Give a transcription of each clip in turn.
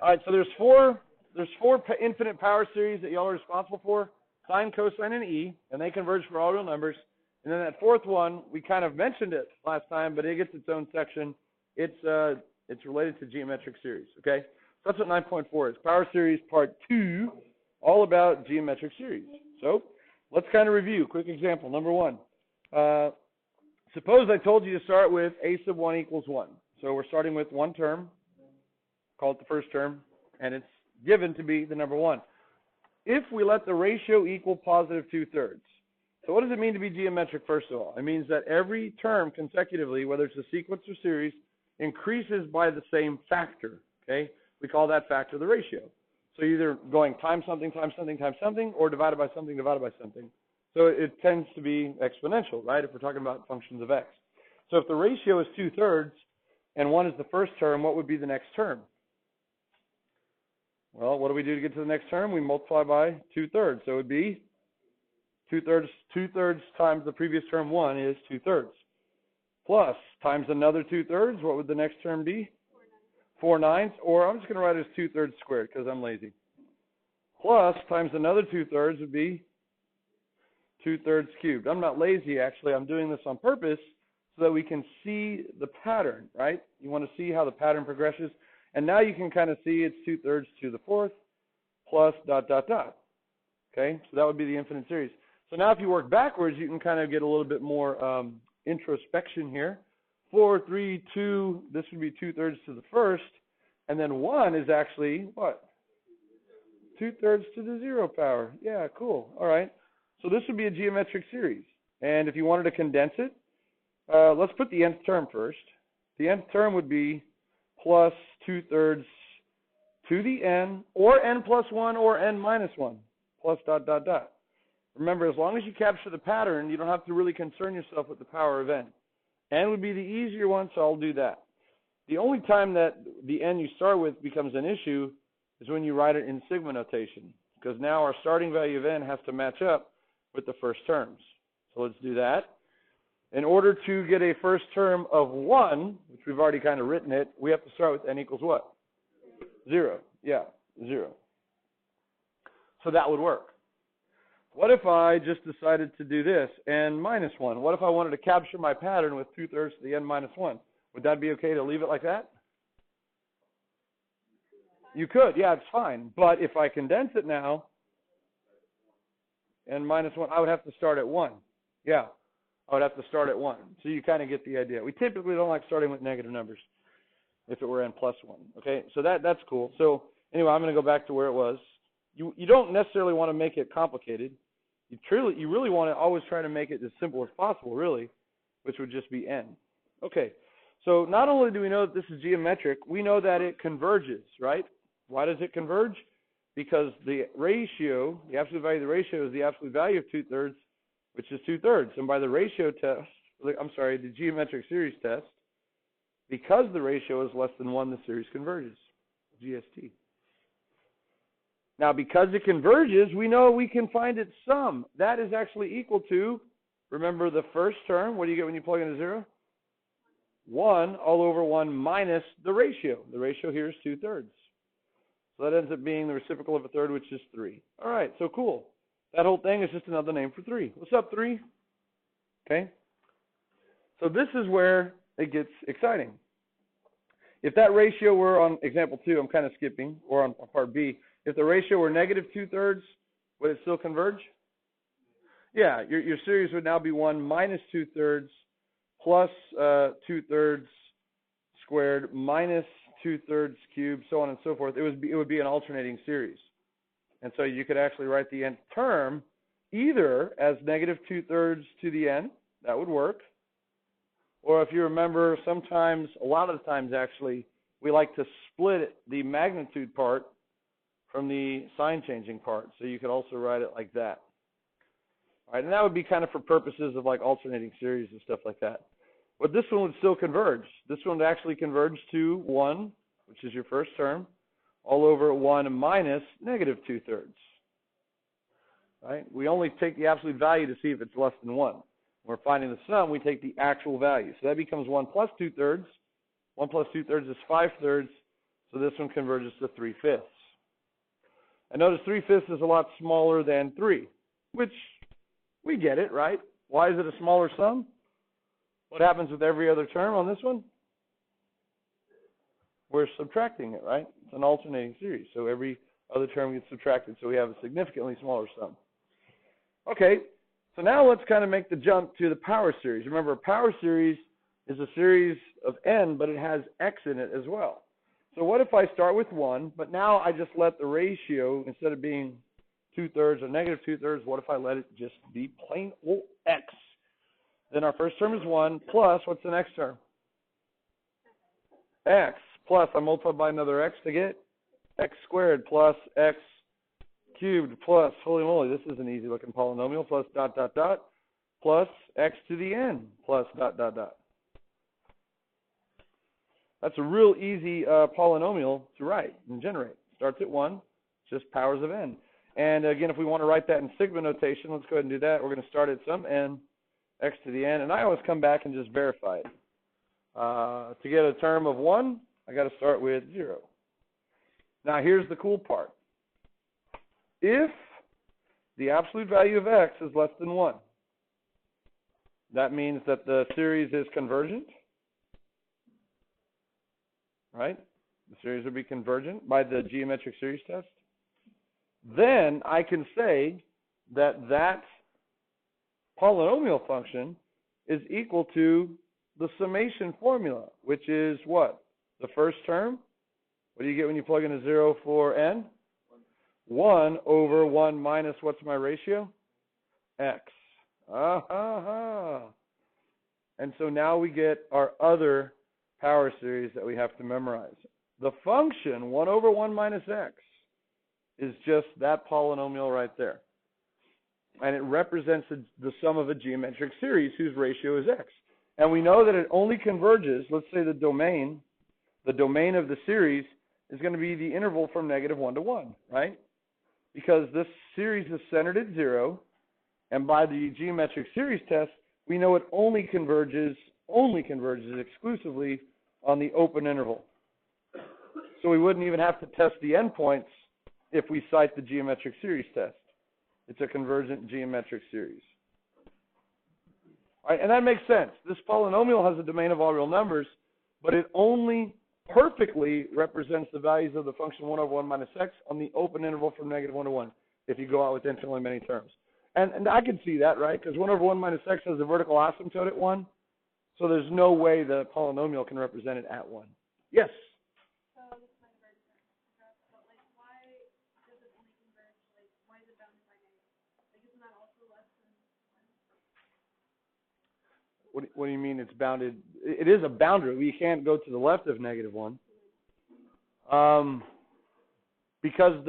All right, so there's four infinite power series that y'all are responsible for: sine, cosine, and e, and they converge for all real numbers. And then that fourth one, we kind of mentioned it last time, but it gets its own section. It's related to geometric series. Okay, so that's what 9.4 is. Power series part 2, all about geometric series. So let's kind of review. Quick example, number 1. Suppose I told you to start with a sub 1 equals 1. So we're starting with one term, call it the first term, and it's given to be the number 1. If we let the ratio equal positive 2/3, so what does it mean to be geometric, first of all? It means that every term consecutively, whether it's a sequence or series, increases by the same factor, okay? We call that factor the ratio. So either going times something, times something, times something, or divided by something, divided by something. So it tends to be exponential, right, if we're talking about functions of x. So if the ratio is 2/3 and 1 is the first term, what would be the next term? Well, what do we do to get to the next term? We multiply by 2/3. So it would be 2/3 times the previous term 1 is 2/3. Plus, times another 2/3, what would the next term be? 4/9, or I'm just going to write it as 2/3 squared because I'm lazy. Plus, times another 2/3 would be 2/3 cubed. I'm not lazy, actually. I'm doing this on purpose so that we can see the pattern, right? You want to see how the pattern progresses. And now you can kind of see it's 2/3 to the 4th plus ... Okay, so that would be the infinite series. So now if you work backwards, you can kind of get a little bit more introspection here. 4, 3, 2, this would be 2/3 to the first. And then 1 is actually what? 2/3 to the 0 power. Yeah, cool. All right. So this would be a geometric series. And if you wanted to condense it, let's put the nth term first. The nth term would be plus 2/3 to the n, or n plus 1, or n minus 1, plus ... Remember, as long as you capture the pattern, you don't have to really concern yourself with the power of n. N would be the easier one, so I'll do that. The only time that the n you start with becomes an issue is when you write it in sigma notation, because now our starting value of n has to match up with the first terms. So let's do that. In order to get a first term of 1, which we've already kind of written it, we have to start with n equals what? 0. Yeah, 0. So that would work. What if I just decided to do this, n minus 1? What if I wanted to capture my pattern with 2/3 to the n minus 1? Would that be okay to leave it like that? You could, yeah, it's fine. But if I condense it now, n minus 1, I would have to start at 1. Yeah, I would have to start at 1. So you kind of get the idea. We typically don't like starting with negative numbers if it were n plus 1. Okay, so that's cool. So anyway, I'm going to go back to where it was. You don't necessarily want to make it complicated. You really want to always try to make it as simple as possible, really, which would just be n. Okay, so not only do we know that this is geometric, we know that it converges, right? Why does it converge? Because the ratio, the absolute value of the ratio is the absolute value of 2/3, which is 2/3. And by the ratio test, the geometric series test, because the ratio is less than 1, the series converges, GST. Now, because it converges, we know we can find its sum. That is actually equal to, remember the first term, what do you get when you plug in a 0? 1 all over 1 minus the ratio. The ratio here is 2/3. So that ends up being the reciprocal of a third, which is 3. All right, so cool. That whole thing is just another name for 3. What's up, 3? Okay. So this is where it gets exciting. If that ratio were on example 2, I'm kind of skipping, or on part B, if the ratio were negative 2/3, would it still converge? Yeah, your series would now be 1 minus 2/3 plus 2/3 squared minus 2/3 cubed, so on and so forth. It would be an alternating series. And so you could actually write the nth term either as negative 2/3 to the n, that would work. Or if you remember, sometimes, a lot of the times actually, we like to split the magnitude part from the sign changing part. So you could also write it like that. All right, and that would be kind of for purposes of like alternating series and stuff like that. But this one would still converge. This one would actually converge to 1, which is your first term, all over 1 minus negative 2/3. Right? We only take the absolute value to see if it's less than 1. When we're finding the sum, we take the actual value. So that becomes 1 plus 2/3. 1 plus 2/3 is 5/3. So this one converges to 3/5. And notice 3/5 is a lot smaller than 3, which we get it, right? Why is it a smaller sum? What happens with every other term on this one? We're subtracting it, right? It's an alternating series, so every other term gets subtracted, so we have a significantly smaller sum. Okay, so now let's kind of make the jump to the power series. Remember, a power series is a series of n, but it has x in it as well. So what if I start with 1, but now I just let the ratio, instead of being 2/3 or negative 2/3, what if I let it just be plain old x? Then our first term is 1 plus, what's the next term? X plus, I multiply by another x to get x squared plus x cubed plus, holy moly, this is an easy looking polynomial, plus dot dot dot, plus x to the n plus dot dot dot. That's a real easy polynomial to write and generate. Starts at 1, just powers of n. And again, if we want to write that in sigma notation, let's go ahead and do that. We're going to start at some n, x to the n, and I always come back and just verify it. To get a term of 1, I got to start with 0. Now here's the cool part. If the absolute value of x is less than 1, that means that the series is convergent, right? The series would be convergent by the geometric series test. Then I can say that that polynomial function is equal to the summation formula, which is what? The first term. What do you get when you plug in a 0 for n? 1 over 1 minus, what's my ratio? X. And so now we get our other power series that we have to memorize. The function 1 over 1 minus x is just that polynomial right there. And it represents the sum of a geometric series whose ratio is x. And we know that it only converges, let's say the domain of the series is going to be the interval from -1 to 1, right? Because this series is centered at 0, and by the geometric series test, we know it only converges exclusively on the open interval. So we wouldn't even have to test the endpoints if we cite the geometric series test. It's a convergent geometric series. All right, and that makes sense. This polynomial has a domain of all real numbers, but it only perfectly represents the values of the function 1 over 1 minus x on the open interval from -1 to 1 if you go out with infinitely many terms. And I can see that, right? Because 1 over 1 minus x has a vertical asymptote at 1, so there's no way the polynomial can represent it at 1. Yes? So this is my convergence, but like why does it only converge? Like why is it bounded by negative? Like isn't that also less than 1? What do you mean it's bounded? It is a boundary. We can't go to the left of -1. Because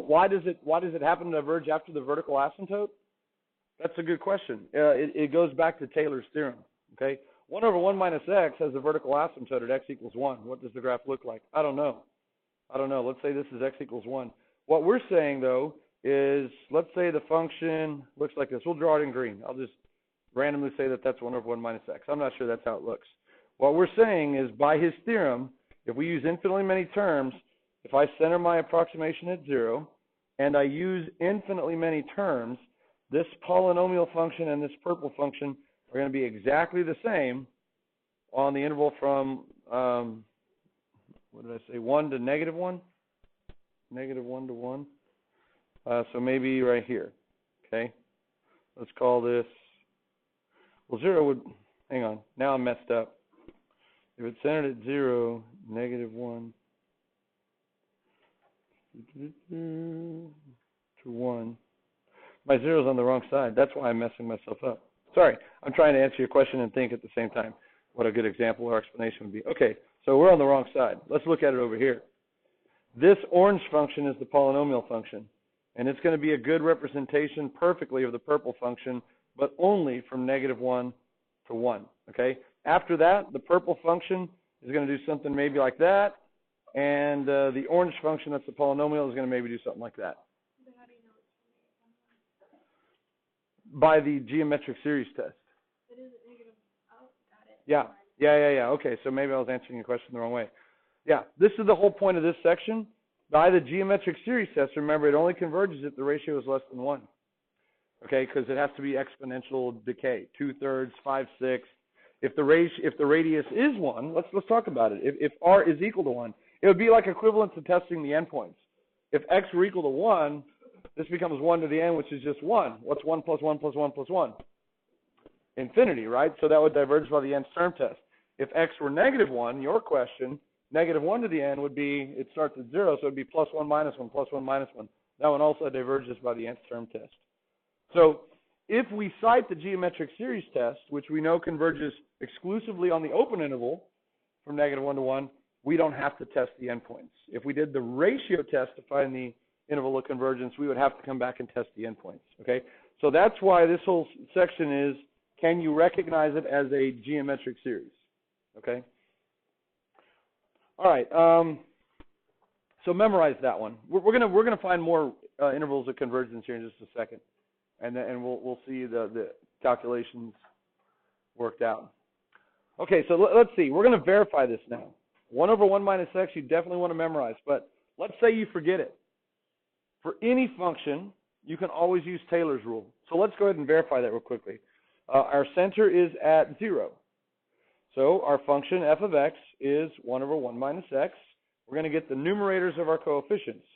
why does it happen to diverge after the vertical asymptote? That's a good question. It goes back to Taylor's theorem. Okay, 1 over 1 minus x has a vertical asymptote at x equals 1. What does the graph look like? I don't know. Let's say this is x equals 1. What we're saying though is, let's say the function looks like this. We'll draw it in green. I'll just randomly say that that's 1 over 1 minus x. I'm not sure that's how it looks. What we're saying is, by his theorem, if we use infinitely many terms, if I center my approximation at 0, and I use infinitely many terms, this polynomial function and this purple function are going to be exactly the same on the interval from, 1 to -1? -1 to 1. So maybe right here. Okay. Let's call this, well, 0 would, hang on, now I'm messed up. If it's centered at 0, -1 to 1. My 0 is on the wrong side. That's why I'm messing myself up. Sorry, I'm trying to answer your question and think at the same time. What a good example or explanation would be. Okay, so we're on the wrong side. Let's look at it over here. This orange function is the polynomial function, and it's going to be a good representation perfectly of the purple function, but only from -1 to 1. Okay. After that, the purple function is going to do something maybe like that, and the orange function, that's the polynomial, is going to maybe do something like that. So how do you know it's By the geometric series test. it is negative? Oh, got it. Yeah. Okay, so maybe I was answering your question the wrong way. Yeah, this is the whole point of this section. By the geometric series test, remember, it only converges if the ratio is less than 1. Okay, because it has to be exponential decay, 2/3, 5/6. If the radius is 1, let's talk about it. If r is equal to 1, it would be like equivalent to testing the endpoints. If x were equal to 1, this becomes 1 to the n, which is just 1. What's 1 plus 1 plus 1 plus 1? Infinity, right? So that would diverge by the nth term test. If x were negative 1, your question, negative 1 to the n would be, it starts at 0, so it would be plus 1 minus 1 plus 1 minus 1. That one also diverges by the nth term test. So if we cite the geometric series test, which we know converges exclusively on the open interval from negative 1 to 1, we don't have to test the endpoints. If we did the ratio test to find the interval of convergence, we would have to come back and test the endpoints. Okay? So that's why this whole section is, can you recognize it as a geometric series? Okay? All right. So memorize that one. We're gonna find more intervals of convergence here in just a second. And we'll see the calculations worked out. Okay, so let's see. We're going to verify this now. 1 over 1 minus x, you definitely want to memorize. But let's say you forget it. For any function, you can always use Taylor's rule. So let's go ahead and verify that real quickly. Our center is at 0. So our function f of x is 1 over 1 minus x. We're going to get the numerators of our coefficients.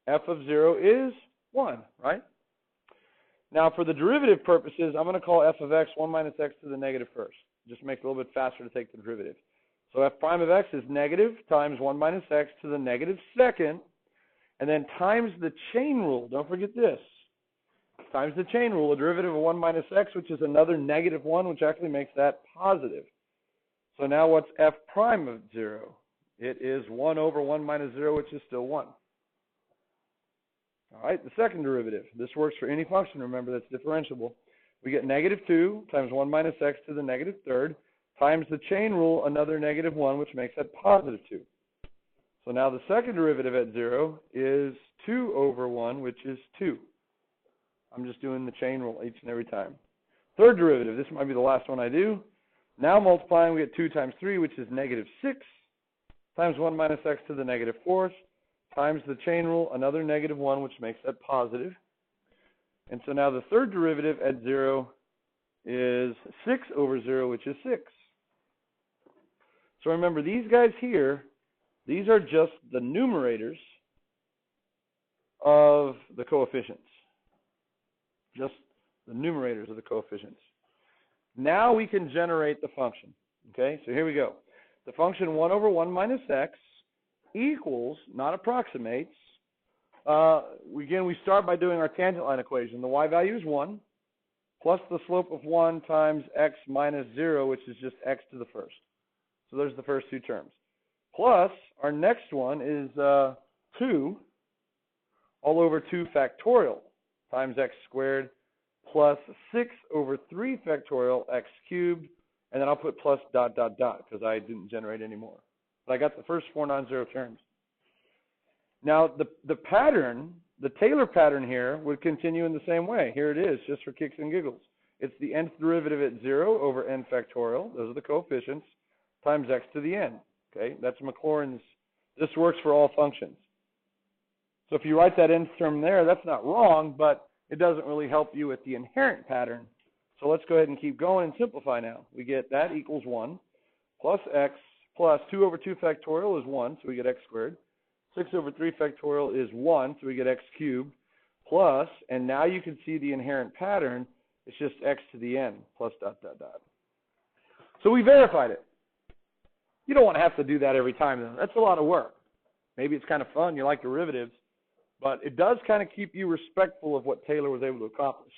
F of 0 is 1, right? Now, for the derivative purposes, I'm going to call f of x 1 minus x to the negative first. Just make it a little bit faster to take the derivative. So f prime of x is negative times 1 minus x to the negative second, and then times the chain rule. Don't forget this. Times the chain rule, a derivative of 1 minus x, which is another negative 1, which actually makes that positive. So now what's f prime of 0? It is 1 over 1 minus 0, which is still 1. All right, the second derivative. This works for any function, remember, that's differentiable. We get negative 2 times 1 minus x to the negative third times the chain rule, another negative 1, which makes that positive 2. So now the second derivative at 0 is 2 over 1, which is 2. I'm just doing the chain rule each and every time. Third derivative, this might be the last one I do. Now multiplying, we get 2 times 3, which is negative 6, times 1 minus x to the negative fourth, times the chain rule, another negative 1, which makes that positive. And so now the third derivative at 0 is 6 over 0, which is 6. So remember, these guys here, these are just the numerators of the coefficients. Just the numerators of the coefficients. Now we can generate the function. Okay, so here we go. The function 1 over 1 minus x equals, not approximates, again, we start by doing our tangent line equation. The y value is 1, plus the slope of 1 times x minus 0, which is just x to the first. So there's the first two terms. Plus, our next one is 2 all over 2 factorial times x squared plus 6 over 3 factorial x cubed, and then I'll put plus dot dot dot because I didn't generate any more. But I got the first 4 non-zero terms. Now, the pattern, the Taylor pattern here would continue in the same way. Here it is, just for kicks and giggles. It's the nth derivative at 0 over n factorial, those are the coefficients, times x to the n. Okay, that's Maclaurin's. This works for all functions. So if you write that nth term there, that's not wrong, but it doesn't really help you with the inherent pattern. So let's go ahead and keep going and simplify now. We get that equals 1 plus x plus 2 over 2 factorial is 1, so we get x squared. 6 over 3 factorial is 1, so we get x cubed, plus, and now you can see the inherent pattern, it's just x to the n, plus dot, dot, dot. So we verified it. You don't want to have to do that every time, though. That's a lot of work. Maybe it's kind of fun, you like derivatives, but it does kind of keep you respectful of what Taylor was able to accomplish.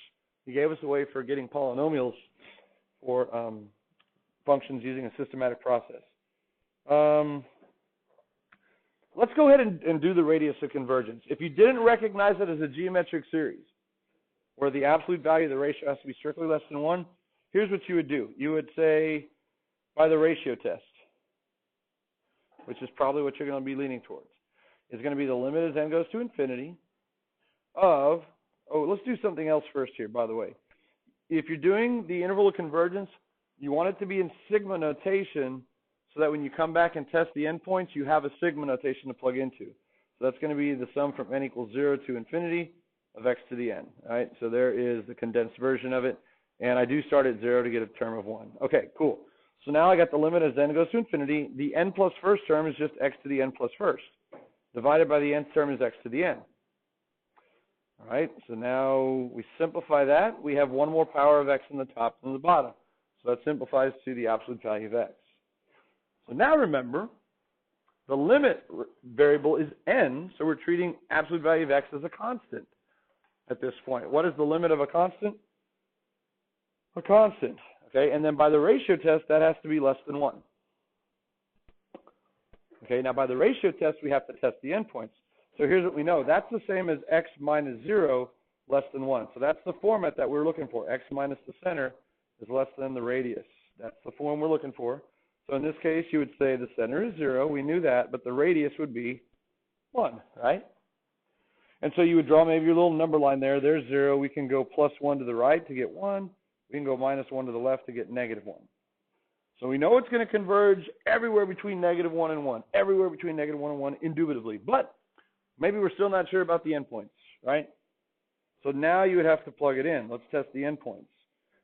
He gave us a way for getting polynomials for functions using a systematic process. Let's go ahead and do the radius of convergence. If you didn't recognize it as a geometric series, where the absolute value of the ratio has to be strictly less than 1, here's what you would do. You would say, by the ratio test, which is probably what you're going to be leaning towards, is going to be the limit as n goes to infinity of, let's do something else first here, by the way. If you're doing the interval of convergence, you want it to be in sigma notation so that when you come back and test the endpoints, you have a sigma notation to plug into. So that's going to be the sum from n equals 0 to infinity of x to the n. All right, so there is the condensed version of it. And I do start at 0 to get a term of 1. Okay, cool. So now I got the limit as n goes to infinity. The n plus first term is just x to the n plus first. Divided by the nth term is x to the n. All right, so now we simplify that. We have one more power of x on the top than the bottom. So that simplifies to the absolute value of x. So now remember, the limit variable is n, so we're treating absolute value of x as a constant at this point. What is the limit of a constant? A constant. Okay, and then by the ratio test, that has to be less than 1. Okay, now by the ratio test, we have to test the endpoints. So here's what we know. That's the same as x minus 0 less than 1. So that's the format that we're looking for. X minus the center is less than the radius. That's the form we're looking for. So in this case, you would say the center is 0. We knew that, but the radius would be 1, right? And so you would draw maybe your little number line there. There's 0. We can go plus 1 to the right to get 1. We can go minus 1 to the left to get negative 1. So we know it's going to converge everywhere between negative 1 and 1. Everywhere between negative 1 and 1, indubitably. But maybe we're still not sure about the endpoints, right? So now you would have to plug it in. Let's test the endpoints.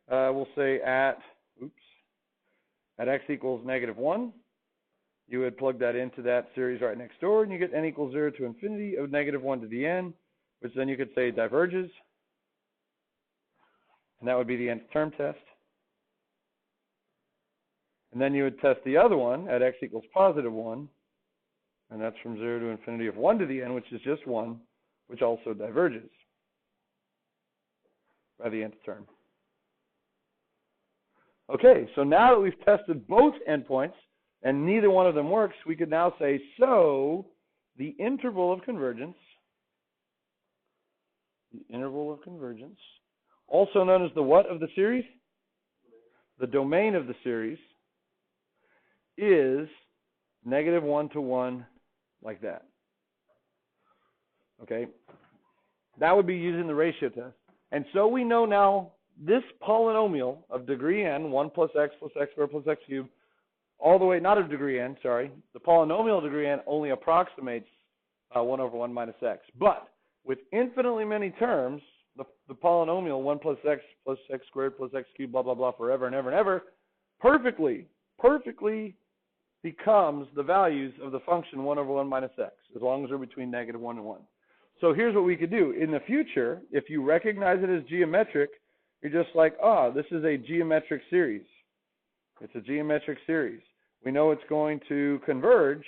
We'll say at x equals negative 1, you would plug that into that series right next door, and you get n equals 0 to infinity of negative 1 to the n, which then you could say diverges. And that would be the nth term test. And then you would test the other one at x equals positive 1, and that's from 0 to infinity of 1 to the n, which is just 1, which also diverges by the nth term. Okay, so now that we've tested both endpoints, and neither one of them works, we could now say, so the interval of convergence, also known as the what of the series? The domain of the series is negative 1 to 1, like that. Okay? That would be using the ratio test. And so we know now this polynomial of degree n, 1 plus x squared plus x cubed, all the way, not of degree n, sorry, the polynomial of degree n only approximates 1 over 1 minus x. But with infinitely many terms, the polynomial 1 plus x squared plus x cubed, blah, blah, blah, forever and ever and ever, perfectly becomes the values of the function 1 over 1 minus x, as long as we're between negative 1 and 1. So here's what we could do. In the future, if you recognize it as geometric, you're just like, this is a geometric series. It's a geometric series. We know it's going to converge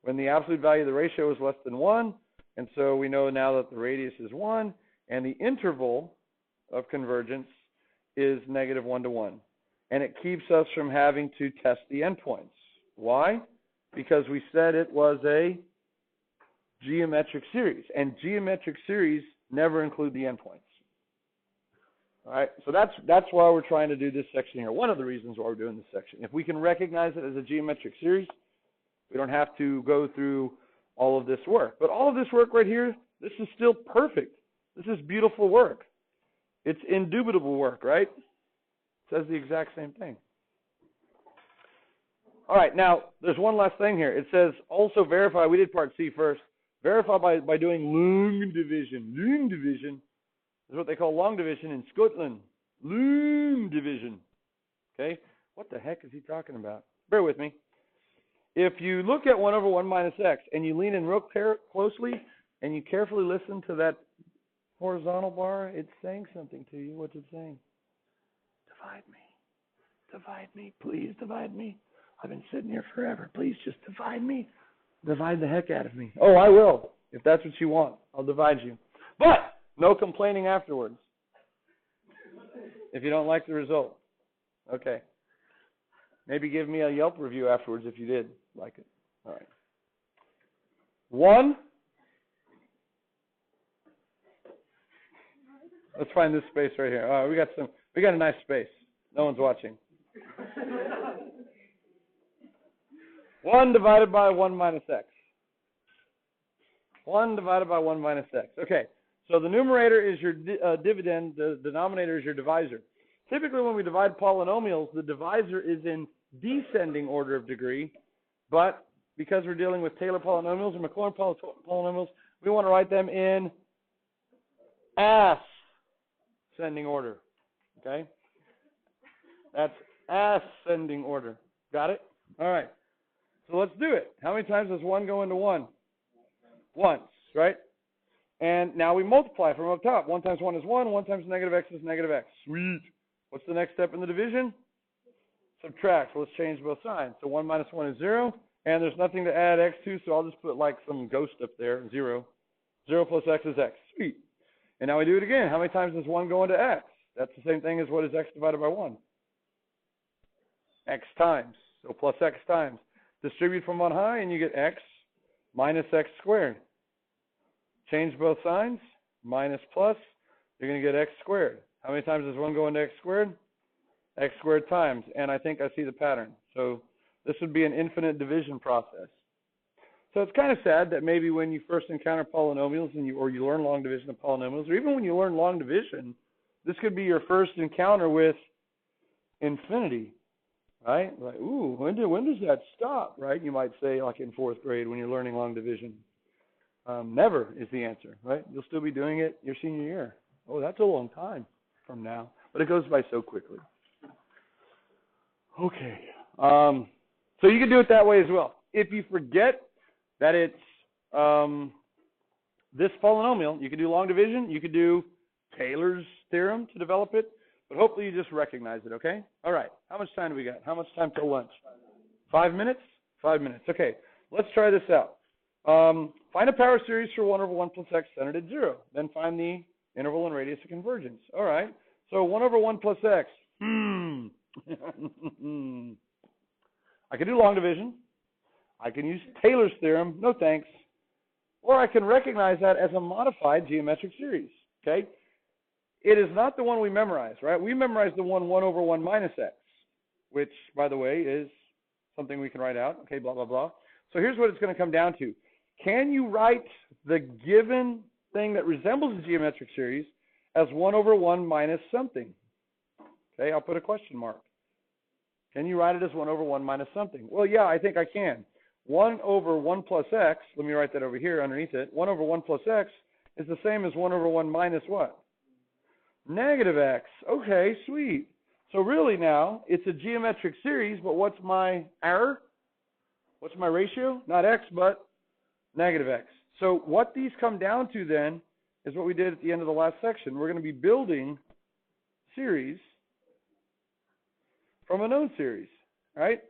when the absolute value of the ratio is less than 1, and so we know now that the radius is 1, and the interval of convergence is negative 1 to 1. And it keeps us from having to test the endpoints. Why? Because we said it was a geometric series, and geometric series never include the endpoints. All right, so that's why we're trying to do this section here. One of the reasons why we're doing this section. If we can recognize it as a geometric series, we don't have to go through all of this work. But all of this work right here, this is still perfect. This is beautiful work. It's indubitable work, right? It says the exact same thing. All right, now there's one last thing here. It says also verify. We did part C first. Verify by doing long division. Long division is what they call long division in Scotland. Long division. Okay? What the heck is he talking about? Bear with me. If you look at 1 over 1 minus x and you lean in real closely and you carefully listen to that horizontal bar, it's saying something to you. What's it saying? Divide me. Divide me. Please divide me. I've been sitting here forever. Please just divide me. Divide the heck out of me. Oh, I will. If that's what you want, I'll divide you. But no complaining afterwards if you don't like the result. Okay. Maybe give me a Yelp review afterwards if you did like it. All right. 1. Let's find this space right here. All right, we got a nice space. No one's watching. 1 divided by 1 minus x. 1 divided by 1 minus x. Okay, so the numerator is your dividend, the denominator is your divisor. Typically when we divide polynomials, the divisor is in descending order of degree, but because we're dealing with Taylor polynomials or Maclaurin polynomials, we want to write them in ascending order. Okay? That's ascending order. Got it? All right. So let's do it. How many times does 1 go into 1? Once, right? And now we multiply from up top. 1 times 1 is 1. 1 times negative x is negative x. Sweet. What's the next step in the division? Subtract. So let's change both signs. So 1 minus 1 is 0. And there's nothing to add x to, so I'll just put like some ghost up there, 0. 0 plus x is x. Sweet. And now we do it again. How many times does 1 go into x? That's the same thing as what is x divided by 1? X times. So plus x times. Distribute from on high, and you get x minus x squared. Change both signs. Minus plus. You're going to get x squared. How many times does 1 go into x squared? X squared times. And I think I see the pattern. So this would be an infinite division process. So it's kind of sad that maybe when you first encounter polynomials and you learn long division of polynomials, or even when you learn long division, this could be your first encounter with infinity, right? Like, ooh, when does that stop, right? You might say, like in 4th grade when you're learning long division. Never is the answer, right? You'll still be doing it your senior year. Oh, that's a long time from now, but it goes by so quickly. Okay. So you can do it that way as well. If you forget that it's this polynomial, you could do long division, you could do Taylor's theorem to develop it, but hopefully you just recognize it, okay? All right. How much time do we got? How much time till lunch? 5 minutes? 5 minutes. Okay. Let's try this out. Find a power series for 1 over 1 plus x centered at 0. Then find the interval and radius of convergence. All right. So 1 over 1 plus x. I can do long division. I can use Taylor's theorem. No thanks. Or I can recognize that as a modified geometric series. Okay? It is not the one we memorized, right? We memorized the 1 over 1 minus x, which, by the way, is something we can write out. Okay, blah, blah, blah. So here's what it's going to come down to. Can you write the given thing that resembles a geometric series as 1 over 1 minus something? Okay, I'll put a question mark. Can you write it as 1 over 1 minus something? Well, yeah, I think I can. 1 over 1 plus x, let me write that over here underneath it. 1 over 1 plus x is the same as 1 over 1 minus what? Negative x. Okay, sweet. So really now, it's a geometric series, but what's my error? What's my ratio? Not x, but negative x. So what these come down to then is what we did at the end of the last section. We're going to be building series from a known series, right?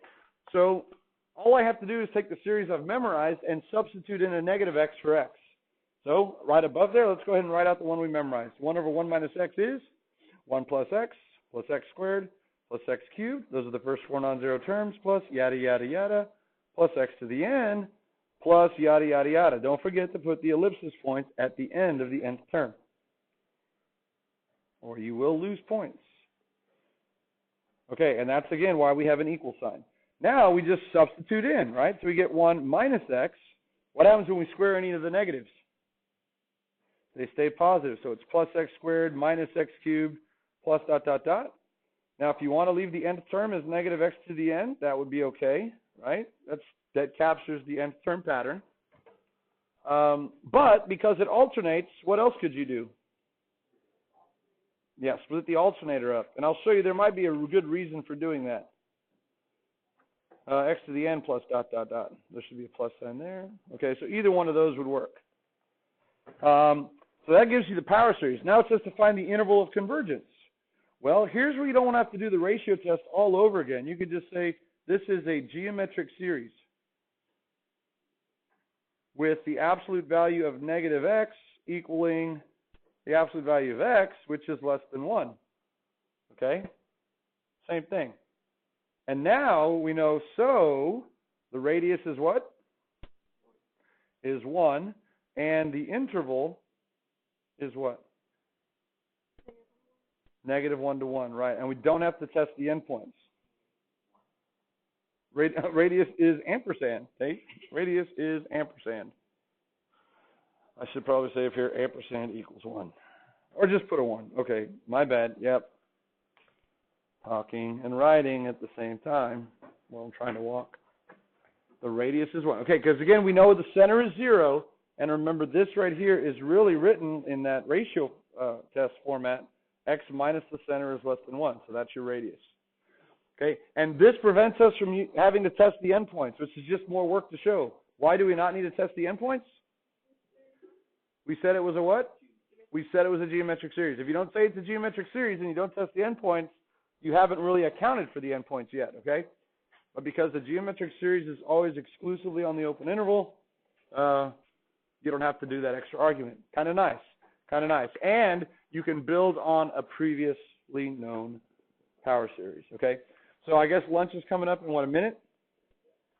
So all I have to do is take the series I've memorized and substitute in a negative x for x. So right above there, let's go ahead and write out the one we memorized. 1 over 1 minus x is 1 plus x squared plus x cubed. Those are the first 4 non-zero terms plus yada, yada, yada, plus x to the n plus yada, yada, yada. Don't forget to put the ellipsis points at the end of the nth term, or you will lose points. Okay, and that's again why we have an equal sign. Now we just substitute in, right? So we get 1 minus x. What happens when we square any of the negatives? They stay positive. So it's plus x squared minus x cubed plus dot, dot, dot. Now if you want to leave the nth term as negative x to the n, that would be okay, right? That captures the nth term pattern. But because it alternates, what else could you do? Yeah, split the alternator up. And I'll show you there might be a good reason for doing that. X to the n plus dot, dot, dot. There should be a plus sign there. Okay, so either one of those would work. So that gives you the power series. Now it says to find the interval of convergence. Well, here's where you don't have to do the ratio test all over again. You could just say this is a geometric series with the absolute value of negative x equaling the absolute value of x, which is less than 1. Okay? Same thing. And now we know, so the radius is what? Is 1. And the interval is what? Negative 1 to 1, right. And we don't have to test the endpoints. Radius is ampersand. Okay? Radius is ampersand. I should probably say if here ampersand equals 1. Or just put a 1. Okay, my bad. Yep. Talking and writing at the same time while I'm trying to walk. The radius is 1. Okay, because again, we know the center is 0. And remember, this right here is really written in that ratio test format. X minus the center is less than 1. So that's your radius. Okay, and this prevents us from having to test the endpoints, which is just more work to show. Why do we not need to test the endpoints? We said it was a what? We said it was a geometric series. If you don't say it's a geometric series and you don't test the endpoints, you haven't really accounted for the endpoints yet, okay? But because the geometric series is always exclusively on the open interval, you don't have to do that extra argument. Kind of nice. Kind of nice. And you can build on a previously known power series, okay? So I guess lunch is coming up in, what, a minute?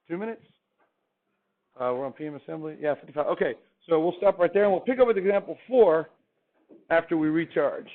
2 minutes? We're on PM assembly? Yeah, 55. Okay, so we'll stop right there, and we'll pick up with example 4 after we recharge.